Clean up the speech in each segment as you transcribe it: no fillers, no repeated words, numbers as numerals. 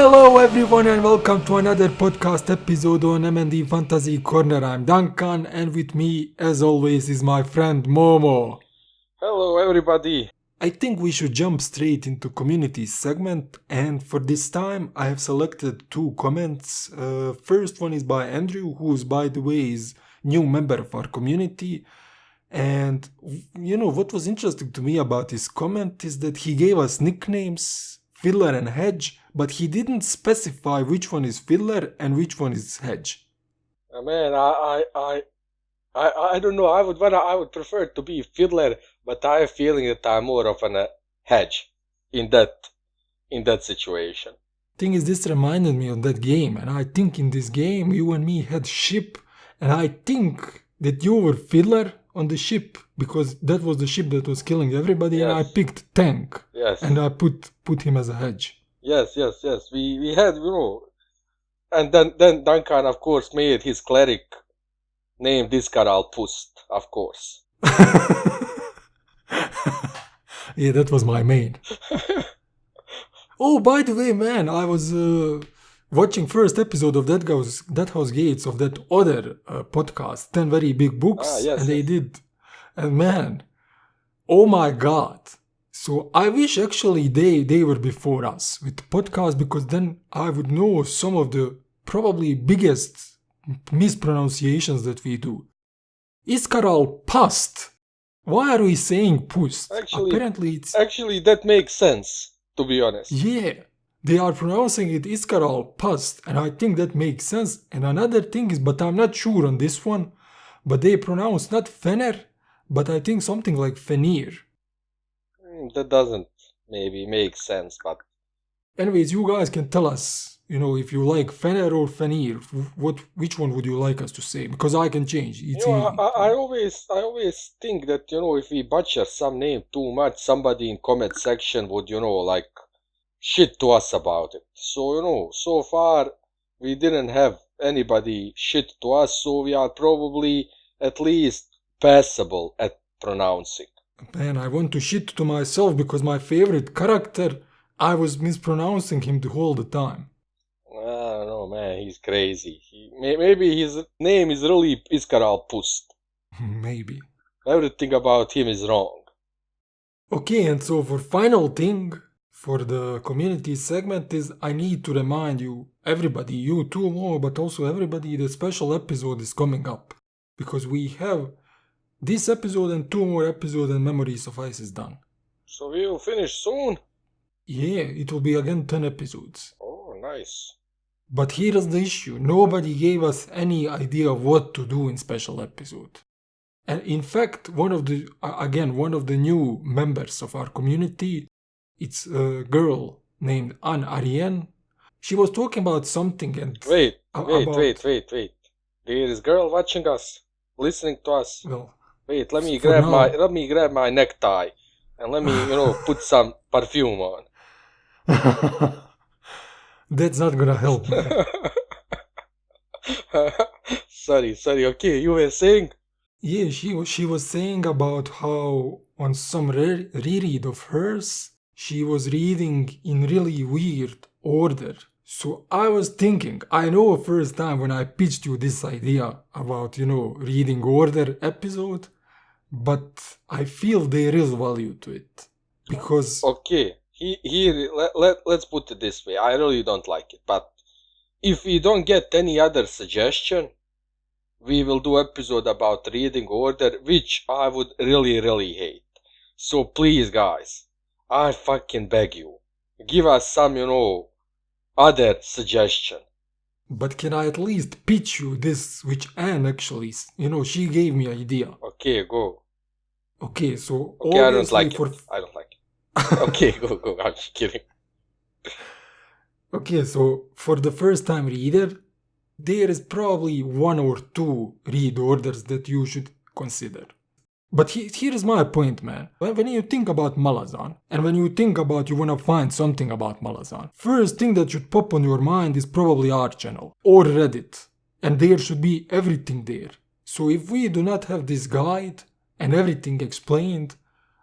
Hello everyone and welcome to another podcast episode on M&D Fantasy Corner. I'm Duncan and with me as always is my friend Momo. Hello everybody. I think we should jump straight into community segment, and for this time I have selected two comments. First one is by Andrew, who's by the way is new member of our community. And what was interesting to me about his comment is that he gave us nicknames, Filler and Hedge, but he didn't specify which one is Filler and which one is Hedge. Man, I don't know. I would prefer it to be Fiddler, but I have a feeling that I'm more of a hedge in that situation. Thing is, this reminded me of that game, and I think in this game you and me had ship, and I think that you were Fiddler on the ship because that was the ship that was killing everybody, Yes. and I picked Tank. Yes. And I put him as a hedge. Yes. We had, and then Duncan, of course, made his cleric name Discaral Pust, of course. Yeah, that was my main. Oh, by the way, man, I was watching first episode of That House Gates of that other podcast, 10 Very Big Books, Yes, and they yes. did. And man, oh my god. So I wish actually they were before us with podcast, because then I would know some of the probably biggest mispronunciations that we do. Iskaral Pust. Why are we saying Pust? Apparently it's... Actually, that makes sense, to be honest. Yeah, they are pronouncing it Iskaral Pust, and I think that makes sense. And another thing is, but I'm not sure on this one, but they pronounce not Fener, but I think something like Fenir. That doesn't maybe make sense, but... Anyways, you guys can tell us, if you like Fener or Fenir, which one would you like us to say? Because I can change. It's I always think that, if we butcher some name too much, somebody in comment section would, shit to us about it. So, so far we didn't have anybody shit to us, so we are probably at least passable at pronouncing. Man, I want to shit to myself because my favorite character, I was mispronouncing him the whole the time. I don't know, man, he's crazy. Maybe his name is really Iskaral Pust. Maybe. Everything about him is wrong. Okay, and so for final thing for the community segment is I need to remind you, everybody, you too more, but also everybody, the special episode is coming up. Because we have this episode and two more episodes and Memories of Ice is done. So we will finish soon? Yeah, it will be again 10 episodes. Oh, nice. But here is the issue. Nobody gave us any idea of what to do in special episode. And in fact, one of the new members of our community, it's a girl named Anne Ariane. She was talking about something and... Wait. There is girl watching us, listening to us. Well, wait, let me for grab my necktie and let me, put some perfume on. That's not gonna help, man. Sorry, okay, you were saying? Yeah, she was saying about how on some reread of hers, she was reading in really weird order. So I was thinking, I know first time when I pitched you this idea about, reading order episode, but I feel there is value to it. Because... Okay, let's put it this way. I really don't like it, but if we don't get any other suggestion, we will do episode about reading order, which I would really, really hate. So please, guys, I fucking beg you, give us some, other suggestion. But can I at least pitch you this, which Anne actually, she gave me idea. Okay, go. Okay, so okay, I don't like it. Okay, go. I'm just kidding. Okay, so for the first time reader, there is probably one or two read orders that you should consider. But here is my point, man. When you think about Malazan, and when you think about you want to find something about Malazan, first thing that should pop on your mind is probably our channel or Reddit. And there should be everything there. So if we do not have this guide and everything explained,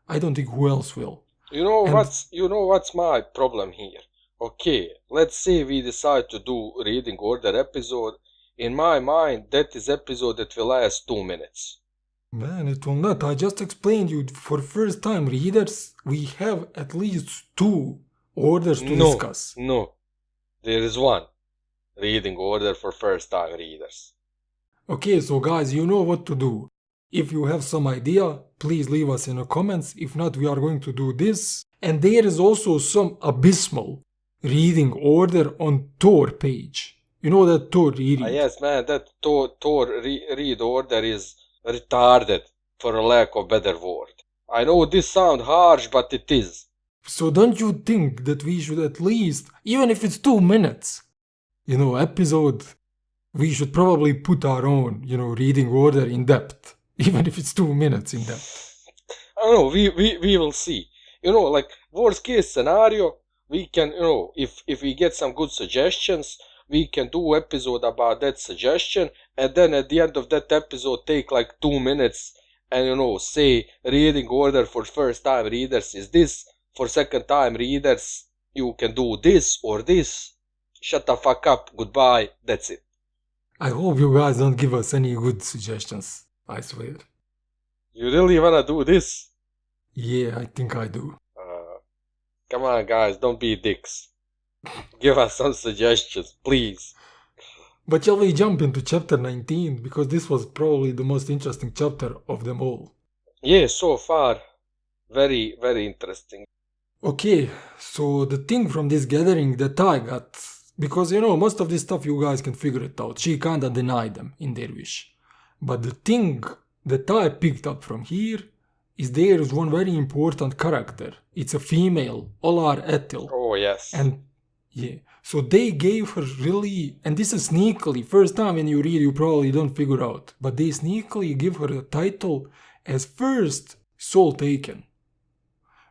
I don't think who else will. What's my problem here? Okay, let's say we decide to do reading order episode. In my mind, that is episode that will last 2 minutes. Man, it will not. I just explained you, for first time readers, we have at least 2 orders to discuss. No, there is one reading order for first time readers. Okay, so guys, you know what to do. If you have some idea, please leave us in the comments. If not, we are going to do this. And there is also some abysmal reading order on Tor page. You know that Tor reading? Yes, man, that Tor read order is retarded, for a lack of better word. I know this sounds harsh, but it is. So don't you think that we should at least, even if it's 2 minutes, episode, we should probably put our own, reading order in depth, even if it's 2 minutes in depth. I don't know, we will see. Like worst case scenario, we can, if we get some good suggestions, we can do episode about that suggestion, and then at the end of that episode take like 2 minutes and say reading order for first time readers is this, for second time readers you can do this or this. Shut the fuck up, goodbye, that's it. I hope you guys don't give us any good suggestions, I swear. You really wanna do this? Yeah, I think I do. Come on guys, don't be dicks. Give us some suggestions, please. But shall we jump into chapter 19? Because this was probably the most interesting chapter of them all. Yeah, so far, very, very interesting. Okay, so the thing from this gathering that I got, because most of this stuff you guys can figure it out. She kinda denied them in their wish. But the thing that I picked up from here is there is one very important character. It's a female, Olar Ethil. Oh, yes. And yeah, so they gave her really, and this is sneakily, first time when you read you probably don't figure out, but they sneakily give her a title as first soul taken.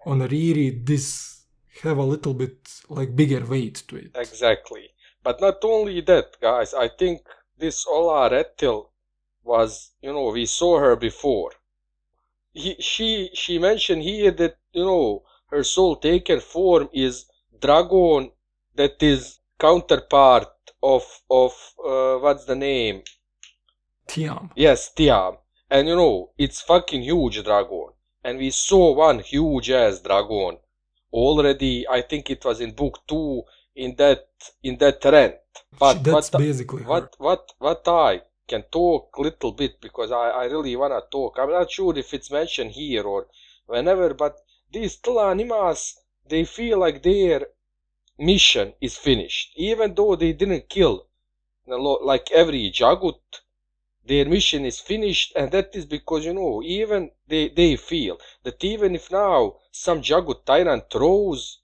On a reread, this have a little bit like bigger weight to it. Exactly. But not only that, guys, I think this Olar Ethil was, we saw her before. She mentioned here that, her soul taken form is dragon, that is counterpart of what's the name? Tiam. Yes, Tiam. And it's fucking huge dragon. And we saw one huge ass dragon already. I think it was in book 2 in that rent. But that's basically her. What I can talk little bit, because I really wanna talk. I'm not sure if it's mentioned here or whenever, but these Tlanimas, they feel like their mission is finished, even though they didn't kill like every Jagut. Their mission is finished, and that is because even they feel that even if now some Jagut tyrant throws,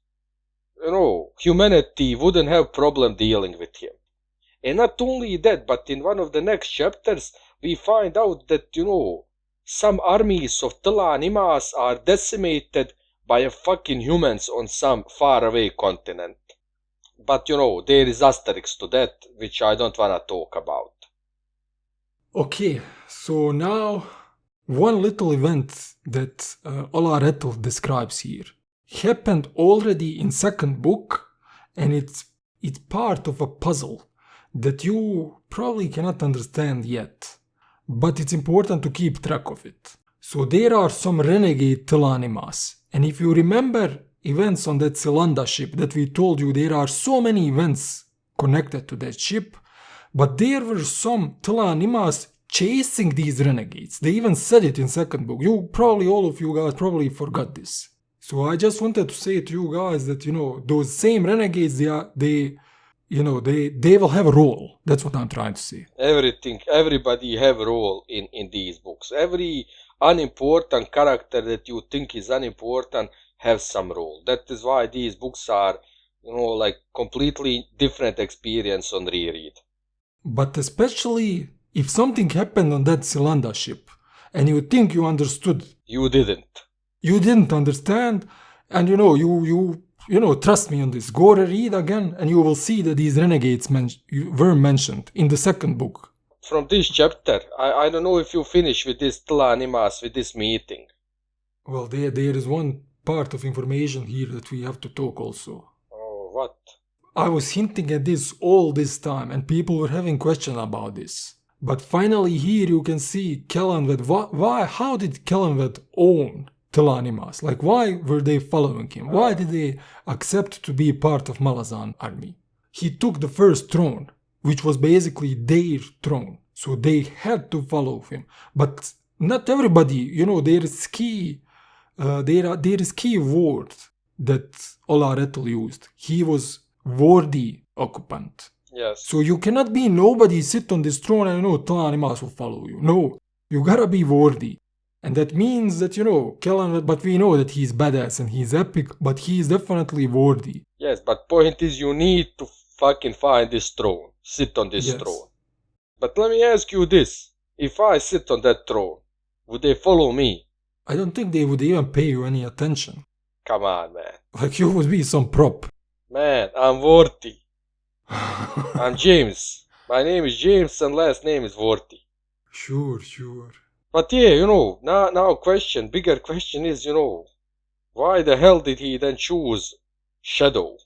humanity wouldn't have problem dealing with him. And not only that, but in one of the next chapters we find out that some armies of Tlanimas are decimated by a fucking humans on some faraway continent. But there is asterisks to that, which I don't wanna talk about. Okay, so now one little event that Olar Ethil describes here happened already in second book, and it's part of a puzzle that you probably cannot understand yet, but it's important to keep track of it. So there are some renegade Tlanimas, and if you remember events on that Celanda ship that we told you, there are so many events connected to that ship, but there were some Tlanimas chasing these renegades. They even said it in second book. All of you guys probably forgot this. So I just wanted to say to you guys that those same renegades, they will have a role. That's what I'm trying to say. Everybody have a role in these books. Every unimportant character that you think is unimportant have some role. That is why these books are, like completely different experience on reread. But especially if something happened on that Celanda ship and you think you understood. You didn't. You didn't understand, and trust me on this. Go read again and you will see that these renegades were mentioned in the second book. From this chapter, I don't know if you finish with this Tlanimas, with this meeting. Well, there is one part of information here that we have to talk also. Oh, what? I was hinting at this all this time, and people were having questions about this. But finally, here you can see Kellanvet. Why? How did Kellanvet own Telanimas? Like, why were they following him? Why did they accept to be part of Malazan army? He took the first throne, which was basically their throne, so they had to follow him. But not everybody, there is key word that Olar Ethil used. He was worthy occupant. Yes. So you cannot be nobody sit on this throne and Telanimas will follow you. No, you gotta be worthy. And that means that, Kellan, but we know that he's badass and he's epic, but he's definitely worthy. Yes, but point is you need to fucking find this throne. Sit on this throne. But let me ask you this. If I sit on that throne, would they follow me? I don't think they would even pay you any attention. Come on, man. Like you would be some prop. Man, I'm worthy. I'm James. My name is James and last name is Worthy. Sure. But yeah, now bigger question is, why the hell did he then choose Shadow?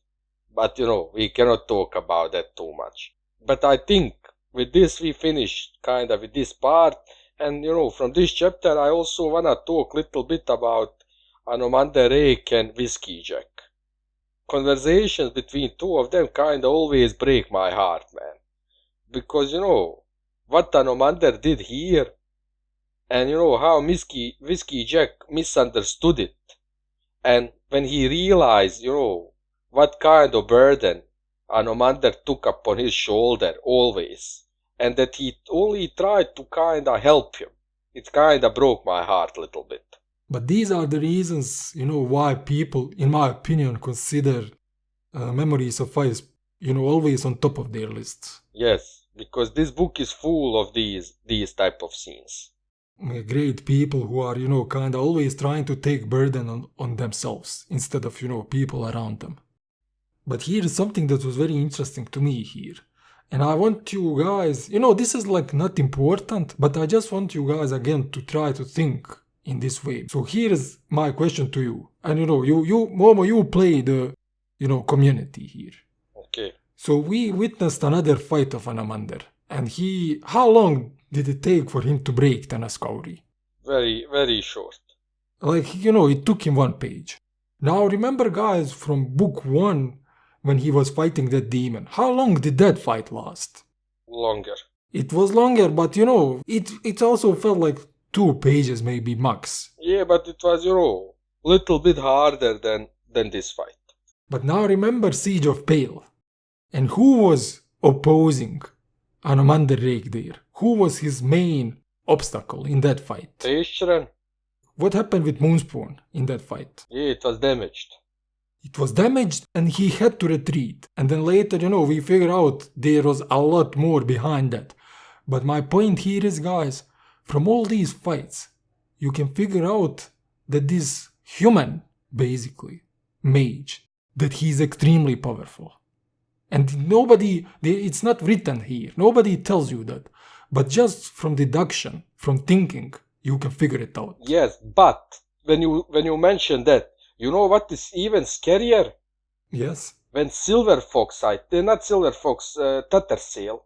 But, we cannot talk about that too much. But I think with this we finished kinda with this part. And, from this chapter I also wanna talk little bit about Anomander Rake and Whiskey Jack. Conversations between two of them kinda always break my heart, man. Because, what Anomander did here, and how Whiskey Jack misunderstood it. And when he realized, what kind of burden Anomander took upon his shoulder always, and that he only tried to kinda help him, it kinda broke my heart a little bit. But these are the reasons, why people, in my opinion, consider Memories of Ice, always on top of their lists. Yes, because this book is full of these type of scenes. Great people who are, kinda always trying to take burden on themselves instead of, people around them. But here is something that was very interesting to me here. And I want you guys, this is like not important, but I just want you guys again to try to think in this way. So here is my question to you. And Momo, you play the, community here. Okay. So we witnessed another fight of Anomander. And how long did it take for him to break Tanaskauri? Very, very short. Like, it took him 1 page. Now remember, guys, from book 1, when he was fighting that demon, how long did that fight last? Longer. It was longer, but it also felt like 2 pages maybe max. Yeah, but it was, little bit harder than this fight. But now remember Siege of Pale. And who was opposing Anomander Rake there? Who was his main obstacle in that fight? Teishran. What happened with Moonspawn in that fight? Yeah, it was damaged. It was damaged and he had to retreat. And then later, we figured out there was a lot more behind that. But my point here is, guys, from all these fights, you can figure out that this human, basically, mage, that he's extremely powerful. And it's not written here. Nobody tells you that. But just from deduction, from thinking, you can figure it out. Yes, but when you mention that, you know what is even scarier? Yes. When Tattersail,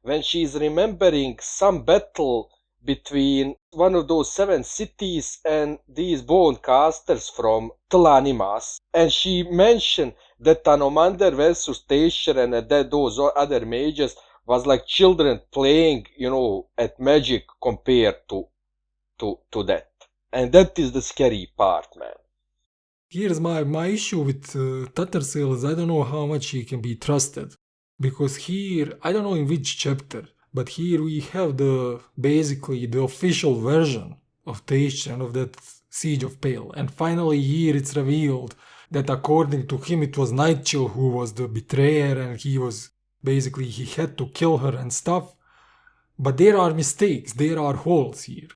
when she's remembering some battle between one of those 7 cities and these bone casters from Tlanimas, and she mentioned that Anomander versus Teisher and that those other mages was like children playing, at magic compared to that. And that is the scary part, man. Here's my issue with Tattersail is I don't know how much he can be trusted. Because here, I don't know in which chapter, but here we have basically the official version of Teisher and of that Siege of Pale. And finally here it's revealed that according to him it was Nightchill who was the betrayer and he had to kill her and stuff. But there are mistakes, there are holes here.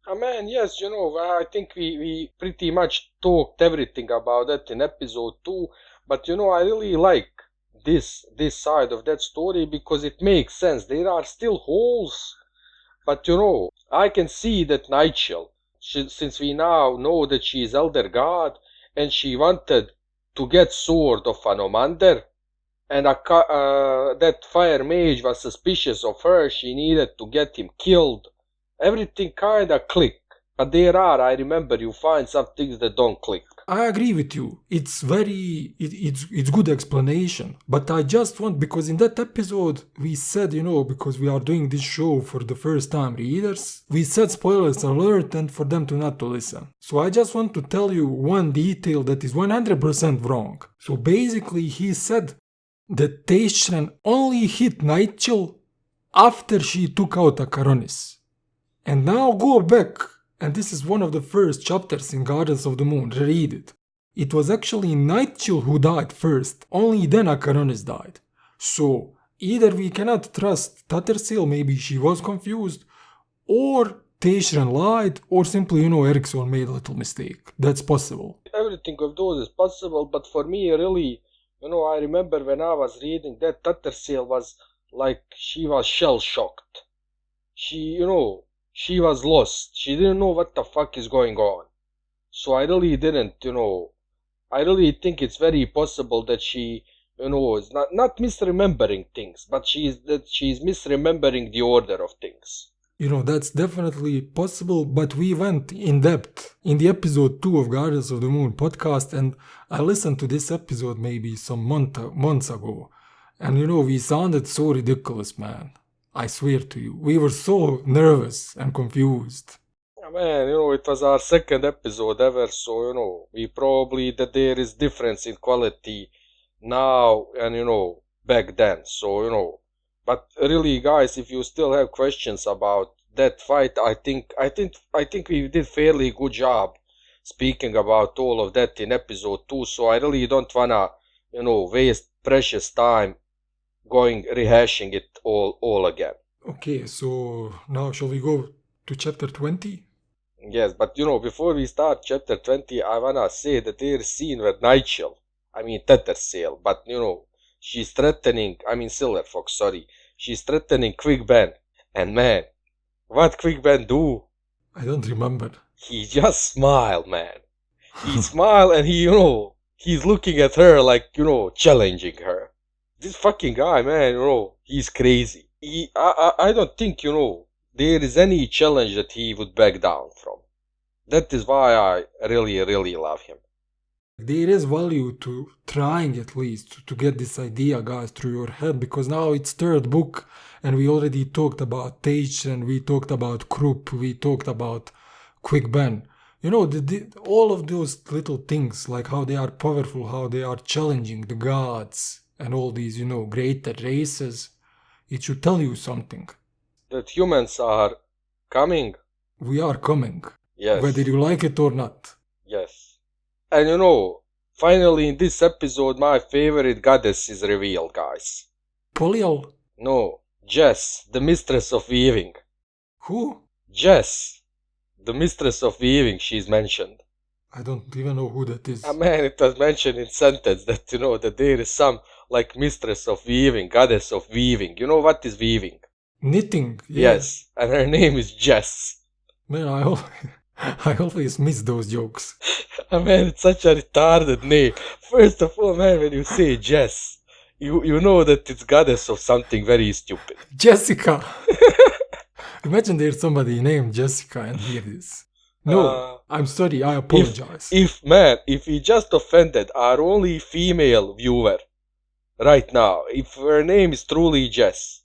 Man, yes, I think we pretty much talked everything about that in episode 2, but I really like this side of that story because it makes sense. There are still holes, but I can see that Nightchill, since we now know that she is Elder God and she wanted to get sword of Anomander, and that fire mage was suspicious of her. She needed to get him killed. Everything kinda clicked. But there are, I remember, you find some things that don't click. I agree with you. It's it's good explanation. But I just want, because in that episode we said, because we are doing this show for the first time readers, we said spoilers alert and for them to not to listen. So I just want to tell you one detail that is 100% wrong. So basically he said that Taishran only hit Nightchill after she took out Acaronis. And now go back, and this is one of the first chapters in Gardens of the Moon, read it. It was actually Nightchill who died first, only then Acaronis died. So, either we cannot trust Tattersail, maybe she was confused, or Taishran lied, or simply, Erikson made a little mistake. That's possible. Everything of those is possible, but for me, really, I remember when I was reading that Tattersail was like, she was shell-shocked. She was lost. She didn't know what the fuck is going on. So I really didn't, I really think it's very possible that she, is not misremembering things, but she's misremembering the order of things. That's definitely possible, but we went in depth in the episode 2 of Guardians of the Moon podcast, and I listened to this episode maybe some months ago, and we sounded so ridiculous, man. I swear to you, we were so nervous and confused. Man, it was our second episode ever, so, we probably that there is difference in quality now and, back then, so, but really, guys, if you still have questions about that fight, I think we did fairly good job speaking about all of that in episode 2, so I really don't wanna, waste precious time rehashing it all again. Okay, so now shall we go to chapter 20? Yes, but before we start chapter 20, I wanna say that there is scene with Nightchill, Tattersail, but she's threatening, Silverfox, sorry, she's threatening Quick Ben, and man, what Quick Ben do? I don't remember. He just smiled, man. He smiled and he's looking at her like, challenging her. This fucking guy, man, he's crazy. I don't think, there is any challenge that he would back down from. That is why I really, really love him. There is value to trying at least to get this idea, guys, through your head, because now it's third book and we already talked about Tage and we talked about Krupp, we talked about Quick Ben. All of those little things, like how they are powerful, how they are challenging the gods and all these, greater races, it should tell you something. That humans are coming. We are coming. Yes. Whether you like it or not. Yes. And finally in this episode, my favorite goddess is revealed, guys. Polial? No, Jess, the mistress of weaving. Who? Jess, the mistress of weaving, she's mentioned. I don't even know who that is. Man, it was mentioned in sentence that, that there is some, like, mistress of weaving, goddess of weaving. You know what is weaving? Knitting, yeah. Yes, and her name is Jess. Man, I always miss those jokes. Man, it's such a retarded name. First of all, man, when you say Jess, you know that it's goddess of something very stupid. Jessica! Imagine there's somebody named Jessica and here it is. No, I'm sorry, I apologize. If we just offended our only female viewer right now, if her name is truly Jess,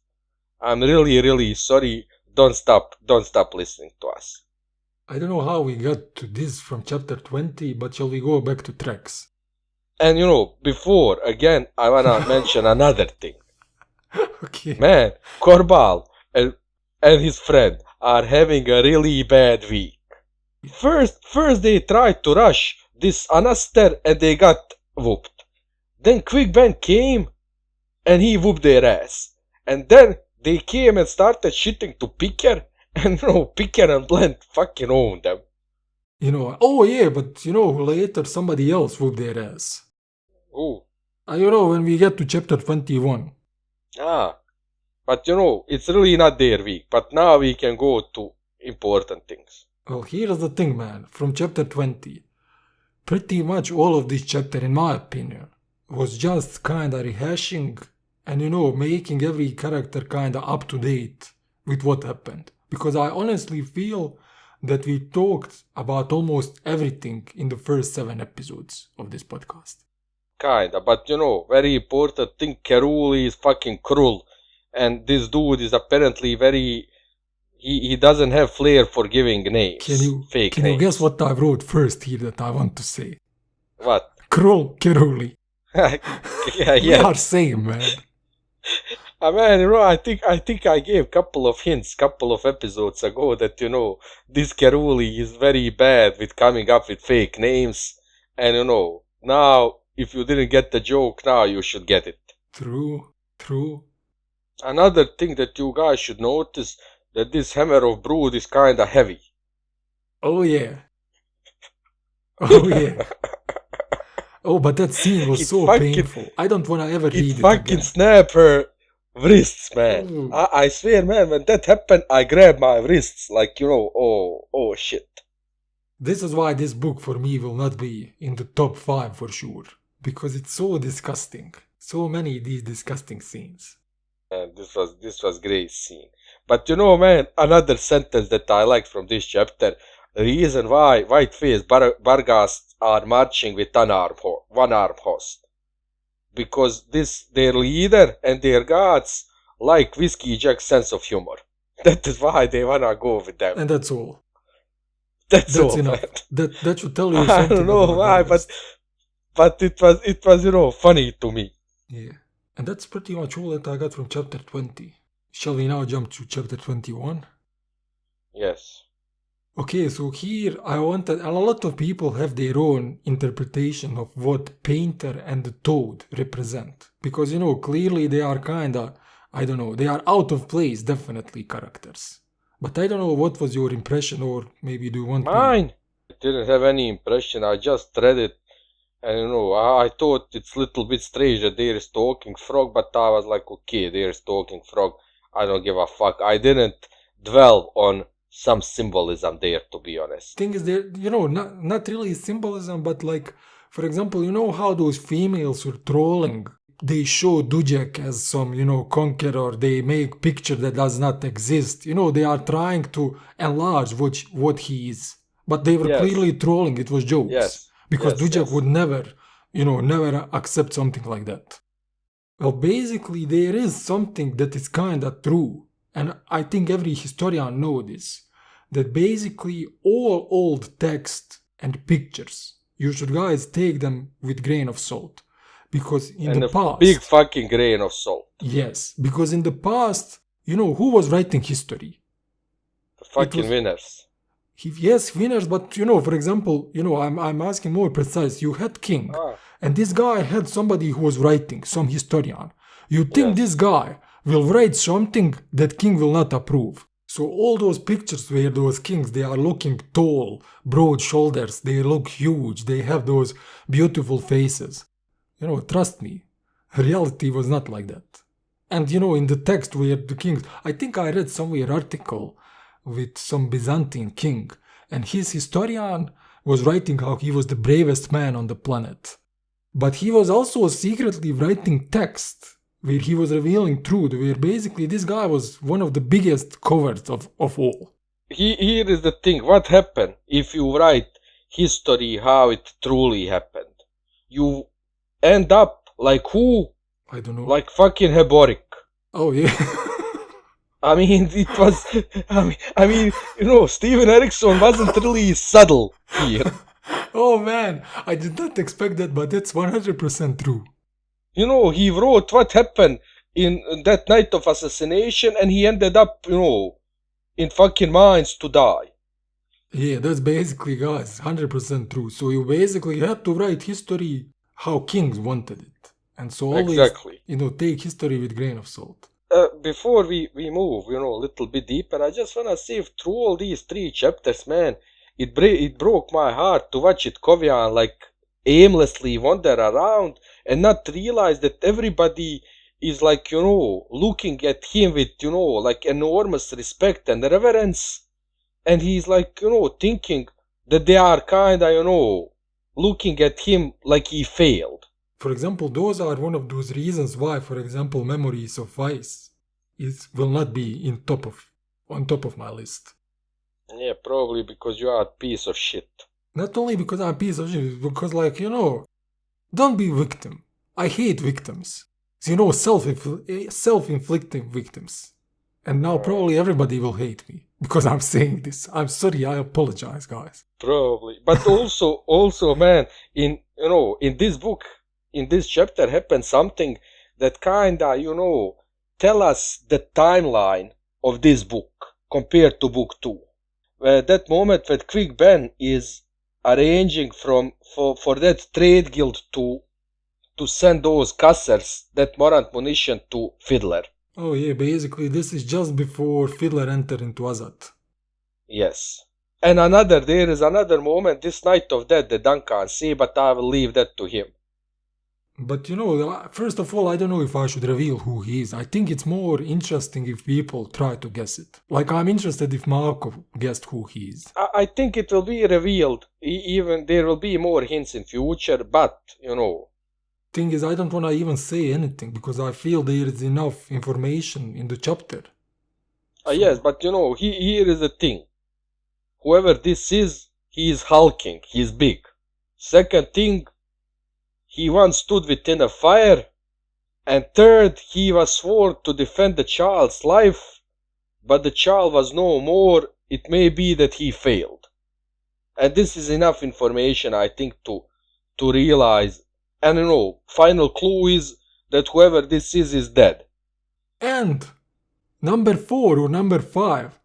I'm really, really sorry. Don't stop listening to us. I don't know how we got to this from chapter 20, but shall we go back to tracks? And before, again, I wanna mention another thing. Okay. Man, Corbal and his friend are having a really bad week. First they tried to rush this Anaster and they got whooped. Then Quick Ben came and he whooped their ass. And then they came and started shitting to Picker, and Picker and Blend fucking owned them. Oh yeah, but later somebody else whooped their ass. Who? When we get to chapter 21. But it's really not their week, but now we can go to important things. Well, here's the thing, man, from chapter 20. Pretty much all of this chapter, in my opinion, was just kinda rehashing and, making every character kinda up to date with what happened. Because I honestly feel that we talked about almost everything in the first 7 episodes of this podcast. Kinda, but very important thing, Keruli is fucking cruel. And this dude is apparently very... He doesn't have flair for giving names. Can you guess what I wrote first here that I want to say? What? Cruel Keruli. Yeah. We are same, man. Man, I think I gave couple of hints, couple of episodes ago that, this Keruli is very bad with coming up with fake names. And, now, if you didn't get the joke, now you should get it. True. Another thing that you guys should notice, that this Hammer of Brood is kinda heavy. Oh, yeah. Oh, but that scene was so painful. I don't want to ever read it fucking again. Snap her wrists, man. I swear, man, when that happened, I grabbed my wrists like, oh shit. This is why this book for me will not be in the top 5 for sure. Because it's so disgusting. So many of these disgusting scenes. And this was great scene. But man, another sentence that I liked from this chapter, the reason why white-faced Barghast are marching with one-armed host. Because their leader and their gods like Whiskey Jack's sense of humor. That is why they wanna go with them. And that's all. That's all, enough. Man. That should tell you something. I don't know why, but it was funny to me. Yeah. And that's pretty much all that I got from chapter 20. Shall we now jump to chapter 21? Yes. Okay, so here I wanted, a lot of people have their own interpretation of what Painter and the Toad represent. Because, clearly they are kinda, I don't know, they are out of place, definitely characters. But I don't know, what was your impression, or maybe do you want Mine? I didn't have any impression, I just read it. And I thought it's a little bit strange that there is talking frog, but I was like, okay, there is talking frog. I don't give a fuck. I didn't dwell on some symbolism there, to be honest. Thing is, there, not really symbolism, but like, for example, how those females were trolling. They show Dujek as some, conqueror. They make picture that does not exist. They are trying to enlarge what he is. But they were clearly trolling. It was jokes. Yes. Because Dujek would never accept something like that. Well, basically, there is something that is kinda true, and I think every historian knows this, that basically all old text and pictures, you should guys take them with grain of salt. Because in the past... big fucking grain of salt. Yes, because in the past, who was writing history? The fucking winners. Yes, winners, but for example, I'm asking more precise. You had king, and this guy had somebody who was writing, some historian. You think this guy will write something that king will not approve. So all those pictures where those kings, they are looking tall, broad shoulders, they look huge, they have those beautiful faces. Trust me, reality was not like that. And in the text where the kings, I think I read somewhere article with some Byzantine king, and his historian was writing how he was the bravest man on the planet. But he was also secretly writing text where he was revealing truth, where basically this guy was one of the biggest cowards of all. Here is the thing, what happened if you write history how it truly happened? You end up like who? I don't know. Like fucking Heboric. Oh yeah. I mean, it was, Steven Erikson wasn't really subtle here. Oh man, I did not expect that, but it's 100% true. He wrote what happened in that night of assassination, and he ended up, in fucking mines to die. Yeah, that's basically, guys, 100% true. So you basically had to write history how kings wanted it. And so always, take history with grain of salt. Before we move, a little bit deeper, I just wanna say, through all these 3 chapters, man, it broke my heart to watch it Kovian like aimlessly wander around and not realize that everybody is like, looking at him with, like enormous respect and reverence. And he's like, thinking that they are kinda, looking at him like he failed. For example, those are one of those reasons why, for example, Memories of Ice will not be on top of my list. Yeah, probably because you are a piece of shit. Not only because I'm a piece of shit, because don't be victim. I hate victims. Self-inflicting victims. And now probably everybody will hate me because I'm saying this. I'm sorry, I apologize, guys. Probably. But also, man, in this book, in this chapter happened something that kinda, tell us the timeline of this book compared to book 2. Where that moment when Quick Ben is arranging for that trade guild to send those cassers, that Morant munition to Fiddler. Oh yeah, basically this is just before Fiddler entered into Azat. Yes. And there is another moment, this Night of Death that Dan can't see, but I will leave that to him. But first of all, I don't know if I should reveal who he is. I think it's more interesting if people try to guess it. Like, I'm interested if Marco guessed who he is. I think it will be revealed. Even there will be more hints in future, but, Thing is, I don't want to even say anything because I feel there is enough information in the chapter. Yes, but here is the thing. Whoever this is, he is hulking, he is big. Second thing, he once stood within a fire. And third, he was sworn to defend the child's life, but the child was no more. It may be that he failed. And this is enough information, I think, to realize. And final clue is that whoever this is dead. And number 4 or number 5,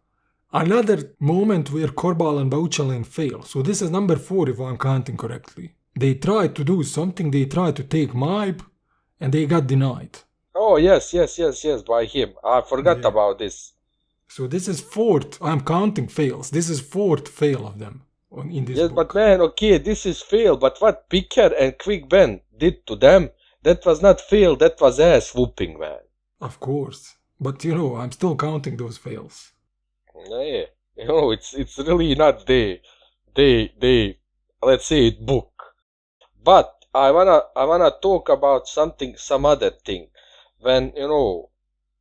another moment where Korbal and Bauchalin fail. So this is number 4 if I'm counting correctly. They tried to do something, they tried to take Maib, and they got denied. Oh, yes, by him. I forgot about this. So this is 4th, I'm counting fails. This is 4th fail of them in this book. But man, okay, this is fail, but what Picker and Quick Ben did to them, that was not fail, that was ass whooping, man. Of course. But I'm still counting those fails. Yeah, it's really not they let's say it book. But I wanna talk about some other thing. When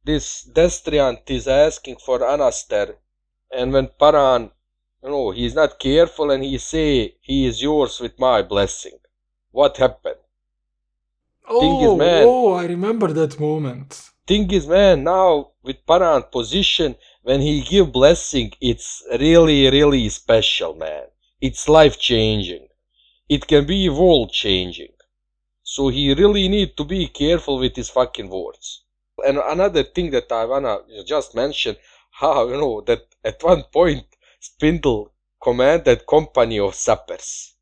this Destriant is asking for Anaster, and when Paran, he's not careful and he say he is yours with my blessing. What happened? I remember that moment. Thing is, man, now with Paran position, when he give blessing, it's really, really special, man. It's life-changing. It can be world-changing. So he really need to be careful with his fucking words. And another thing that I wanna just mention, how, that at one point, Spindle commanded company of sappers.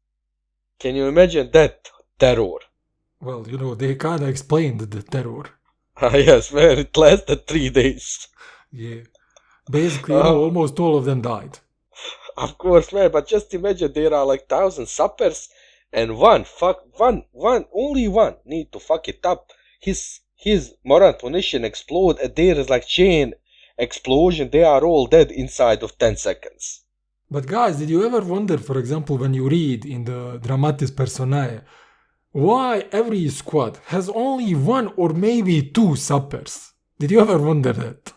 Can you imagine that terror? Well, they kinda explained the terror. Yes, man, it lasted 3 days. Yeah. Basically, almost all of them died. Of course, man, but just imagine there are like 1,000 sappers and only one need to fuck it up. His Morant munition explode and there is like chain explosion. They are all dead inside of 10 seconds. But guys, did you ever wonder, for example, when you read in the Dramatis Personae, why every squad has only 1 or maybe 2 sappers? Did you ever wonder that?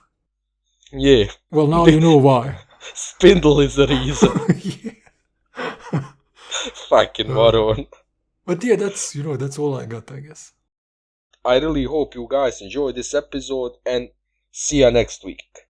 Yeah. Well, now you know why. Spindle is the reason. Fucking moron. But yeah, that's all I got, I guess. I really hope you guys enjoyed this episode and see you next week.